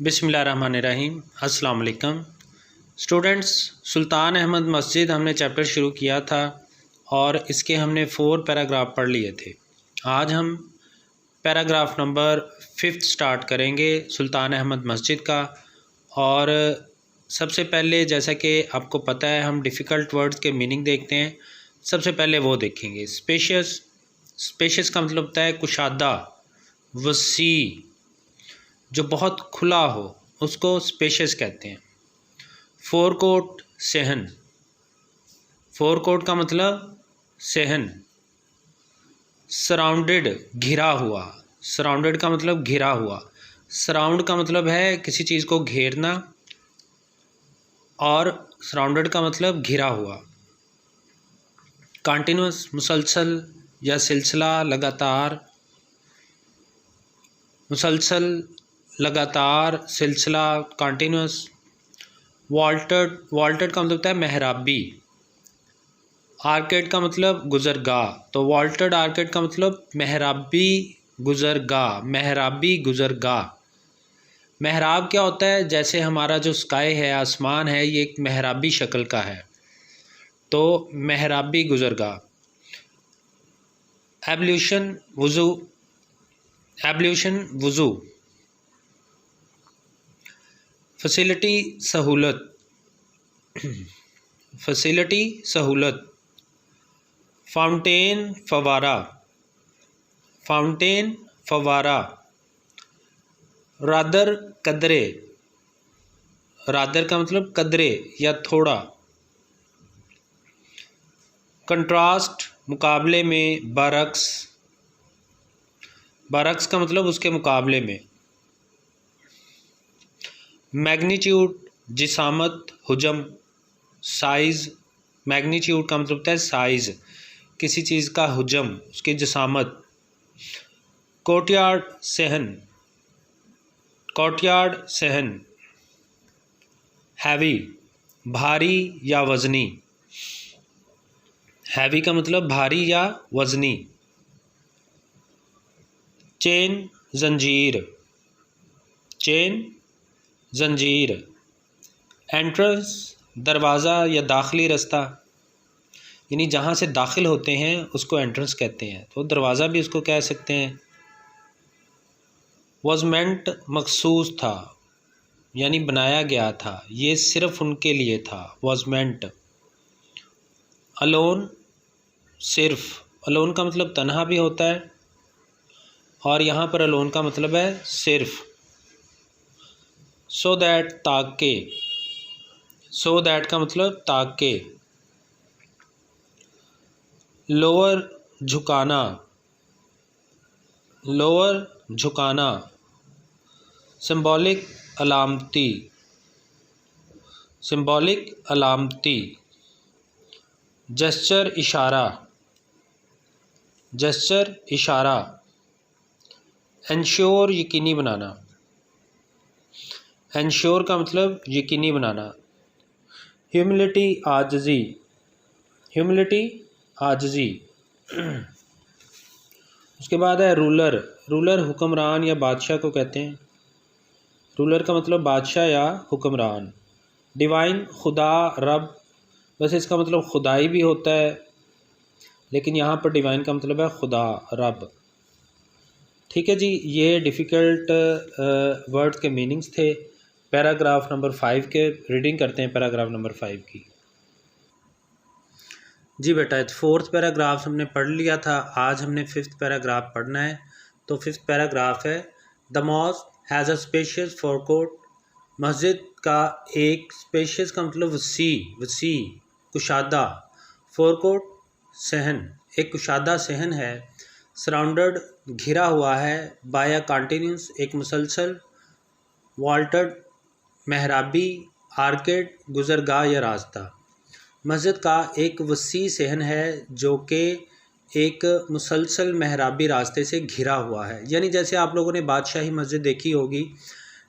बिस्मिल्लाहिर्रहमानिर्रहीम। अस्सलाम वालेकुम स्टूडेंट्स। सुल्तान अहमद मस्जिद हमने चैप्टर शुरू किया था और इसके हमने 4 पैराग्राफ पढ़ लिए थे। आज हम पैराग्राफ नंबर 5 स्टार्ट करेंगे सुल्तान अहमद मस्जिद का। और सबसे पहले, जैसा कि आपको पता है, हम डिफ़िकल्ट वर्ड्स के मीनिंग देखते हैं। सबसे पहले वो देखेंगे। स्पेशियस, स्पेशियस का मतलब होता है कुशादा, वसी, जो बहुत खुला हो उसको स्पेशियस कहते हैं। फोरकोट, सहन, फोरकोट का मतलब सहन। सराउंडेड, घिरा हुआ, सराउंडेड का मतलब घिरा हुआ। सराउंड का मतलब है किसी चीज़ को घेरना और सराउंडेड का मतलब घिरा हुआ। कंटिन्यूस, मुसलसल या सिलसिला, लगातार, मुसलसल, लगातार, सिलसिला, कंटिन्यूस। वॉल्टेड, वॉल्टेड का मतलब होता है मेहराबी। आर्केड का मतलब गुज़रगाह, तो वॉल्टेड आर्केड का मतलब मेहराबी गुज़रगाह, मेहराबी गुज़रगाह। मेहराब क्या होता है? जैसे हमारा जो स्काई है, आसमान है, ये एक मेहराबी शक्ल का है, तो मेहराबी गुज़रगाह। एब्ल्यूशन, वज़ू, एब्ल्यूशन वज़ू। फैसिलिटी, सहूलत, फैसिलिटी, सहूलत। फाउंटेन, फवारा, फाउंटेन, फवारा। रादर, कदरे, रादर का मतलब कदरे या थोड़ा। कंट्रास्ट, मुकाबले में, बरक्स, बरक्स का मतलब उसके मुकाबले में। मैग्नीट्यूड, जिसामत, हुजम, साइज़। मैग्नीट्यूड का मतलब होता है साइज़, किसी चीज़ का हुजम, उसकी जिसामत। कोर्टयार्ड, सहन, कोर्टयार्ड, सहन। हैवी, भारी या वज़नी, हैवी का मतलब भारी या वज़नी। चेन, जंजीर, चेन, जंजीर। एंट्रेंस, दरवाज़ा या दाखिली रास्ता, यानी जहाँ से दाखिल होते हैं उसको एंट्रेंस कहते हैं, तो दरवाज़ा भी उसको कह सकते हैं। वॉजमेंट, मखसूस था, यानी बनाया गया था, ये सिर्फ उनके लिए था, वॉजमेंट। अलोन, सिर्फ, अलोन का मतलब तन्हा भी होता है और यहाँ पर अलोन का मतलब है सिर्फ। सो दैट, ताकि, सो दैट का मतलब ताकि। लोअर, झुकाना, लोअर, झुकाना। सिंबॉलिक, अलामती, सिंबॉलिक, अलामती। जेस्चर, इशारा, जेस्चर, इशारा। इंश्योर, यकीनी बनाना, इंश्योर का मतलब यकीनी बनाना। Humility, आजिज़ी, humility, आजिज़ी। उसके बाद है रूलर, रूलर हुक्मरान या बादशाह को कहते हैं। रूलर का मतलब बादशाह या हुक्मरान। डिवाइन, खुदा, रब, वैसे इसका मतलब खुदाई भी होता है, लेकिन यहाँ पर डिवाइन का मतलब है खुदा, रब। ठीक है जी, ये डिफ़िकल्ट वर्ड्स के मीनिंग्स थे पैराग्राफ नंबर 5 के। रीडिंग करते हैं पैराग्राफ नंबर 5 की। जी बेटा, 4th पैराग्राफ हमने पढ़ लिया था, आज हमने 5th पैराग्राफ पढ़ना है। तो 5th पैराग्राफ है, the mosque has a spacious forecourt. मस्जिद का एक, स्पेशियस का मतलब वसी, वसी, कुशादा। फोरकोट, सहन, एक कुशादा सहन है। सराउंडेड, घिरा हुआ है। बाय अ कंटिन्यूस, एक मुसलसल। वॉल्टेड, मेहराबी। आर्केड, गुज़रगाह या रास्ता। मस्जिद का एक वसी सहन है जो कि एक मुसलसल मेहराबी रास्ते से घिरा हुआ है। यानी जैसे आप लोगों ने बादशाही मस्जिद देखी होगी,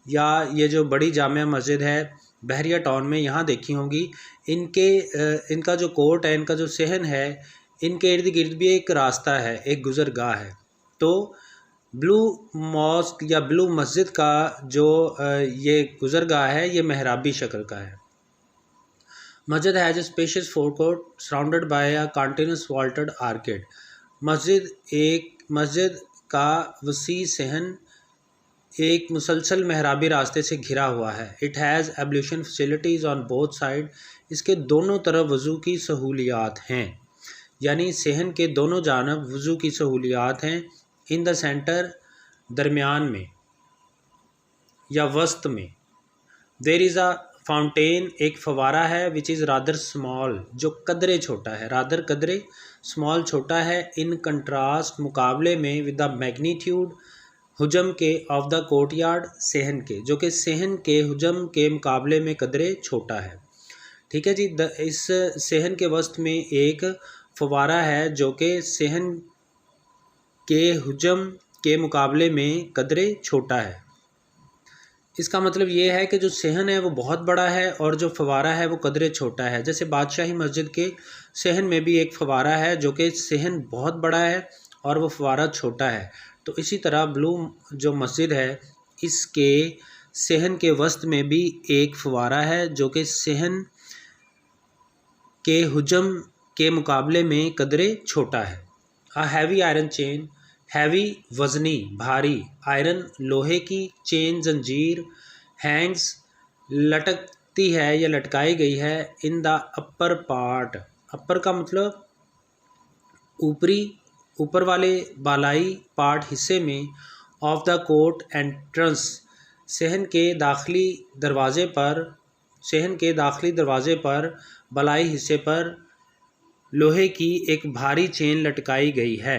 या ये जो बड़ी जामिया मस्जिद है बहरिया टाउन में, यहाँ देखी होंगी। इनका जो कोर्ट है, इनका जो सहन है, इनके इर्द गिर्द भी एक रास्ता है, एक गुज़रगाह है। तो ब्लू मॉस्क या ब्लू मस्जिद का जो ये गुज़रगाह है ये मेहराबी शक्ल का है। मस्जिद has a spacious forecourt surrounded by a continuous vaulted arcade. मस्जिद का वसी सहन एक मुसलसल मेहराबी रास्ते से घिरा हुआ है। It has ablution facilities on both side. इसके दोनों तरफ वज़ू की सहूलियात हैं, यानी सहन के दोनों जानब वज़ू की सहूलियात हैं। इन द सेंटर, दरमियान में या वस्त में, देर इज़ अ फाउंटेन, एक फवारा है, विच इज़ रादर स्मॉल, जो कदरे छोटा है, रादर कदरे, स्मॉल छोटा है। इन कंट्रास्ट, मुकाबले में, विद द मैग्नीट्यूड हुजम के ऑफ द कोर्टयार्ड, सहन के, जो कि सहन के हुजम के मुकाबले में कदरे छोटा है। ठीक है जी। इस सहन के वस्त में एक फवारा है जो कि सहन के हुजम के मुकाबले में कदरे छोटा है। इसका मतलब ये है कि जो सहन है वो बहुत बड़ा है और जो फवारा है वो कदरे छोटा है। जैसे बादशाही मस्जिद के सहन में भी एक फवारा है जो कि सहन बहुत बड़ा है और वो फवारा छोटा है। तो इसी तरह ब्लू जो मस्जिद है इसके सहन के वस्त में भी एक फवारा है जो कि सहन के हुजम के मुकाबले में कदरे छोटा है। A heavy iron chain, heavy वज़नी, भारी, आयरन लोहे की, चेन जंजीर, हैंग्स लटकती है या लटकाई गई है, इन द अपर पार्ट, अपर का मतलब ऊपरी, ऊपर वाले बालाई पार्ट हिस्से में, ऑफ द कोर्ट एंट्रेंस, सहन के दाखिली दरवाज़े पर, सहन के दाखिली दरवाज़े पर बालाई हिस्से पर लोहे की एक भारी चेन लटकाई गई है।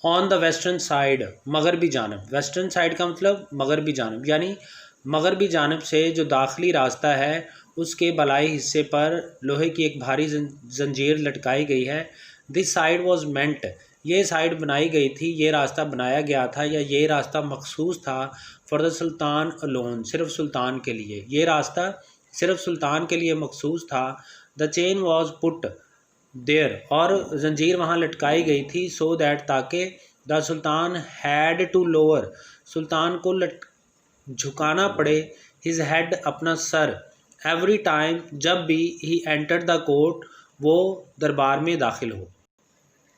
ऑन द वेस्टर्न साइड, मगरबी जानब, वेस्टर्न साइड का मतलब मगरबी जानब, यानी मगरबी जानब से जो दाखिली रास्ता है उसके बालाई हिस्से पर लोहे की एक भारी जंजीर लटकाई गई है। दिस साइड वॉज मेंट, ये साइड बनाई गई थी, ये रास्ता बनाया गया था या ये रास्ता मखसूस था, फॉर द सुल्तान अलोन, सिर्फ सुल्तान के लिए, ये रास्ता सिर्फ सुल्तान के लिए मखसूस था। The chain was put there, और जंजीर वहाँ लटकाई गई थी, सो दैट, ताकि, the sultan had to lower, सुल्तान को झुकाना पड़े, हिज हेड, अपना सर, एवरी टाइम, जब भी, ही एंटर द कोर्ट, वो दरबार में दाखिल हो।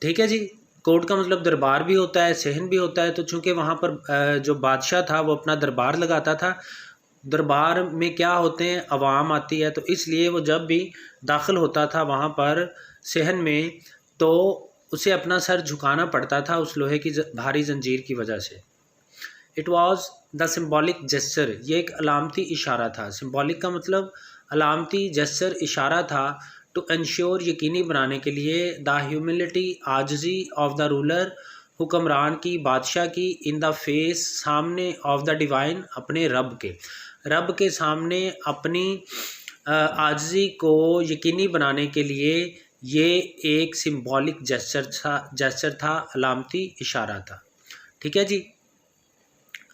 ठीक है जी। कोर्ट का मतलब दरबार भी होता है, सहन भी होता है। तो चूँकि वहाँ पर जो बादशाह था वो अपना दरबार लगाता था, दरबार में क्या होते हैं, अवाम आती है, तो इसलिए वो जब भी दाखिल होता था वहाँ पर सहन में, तो उसे अपना सर झुकाना पड़ता था उस लोहे की भारी जंजीर की वजह से। It was the symbolic gesture, ये एक अलामती इशारा था। सिम्बॉलिक का मतलब अलामती, जेस्चर इशारा था। टू इंश्योर, यकीनी बनाने के लिए, द ह्यूमिलिटी, आजिज़ी, ऑफ द रूलर, हुक्मरान की, बादशाह की, इन द फेस, सामने, ऑफ द डिवाइन, अपने रब के सामने अपनी आजिज़ी को यकीनी बनाने के लिए ये एक सिम्बॉलिक जेस्चर था, अलामती इशारा था। ठीक है जी।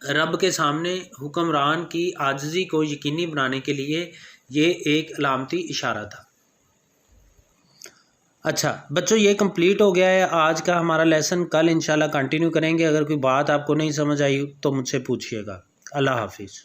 रब के सामने हुक्मरान की आजिज़ी को यकीनी बनाने के लिए ये एक अलामती इशारा था। अच्छा बच्चों, ये कंप्लीट हो गया है आज का हमारा लेसन। कल इंशाल्लाह कंटिन्यू करेंगे। अगर कोई बात आपको नहीं समझ आई तो मुझसे पूछिएगा। अल्लाह हाफिज़।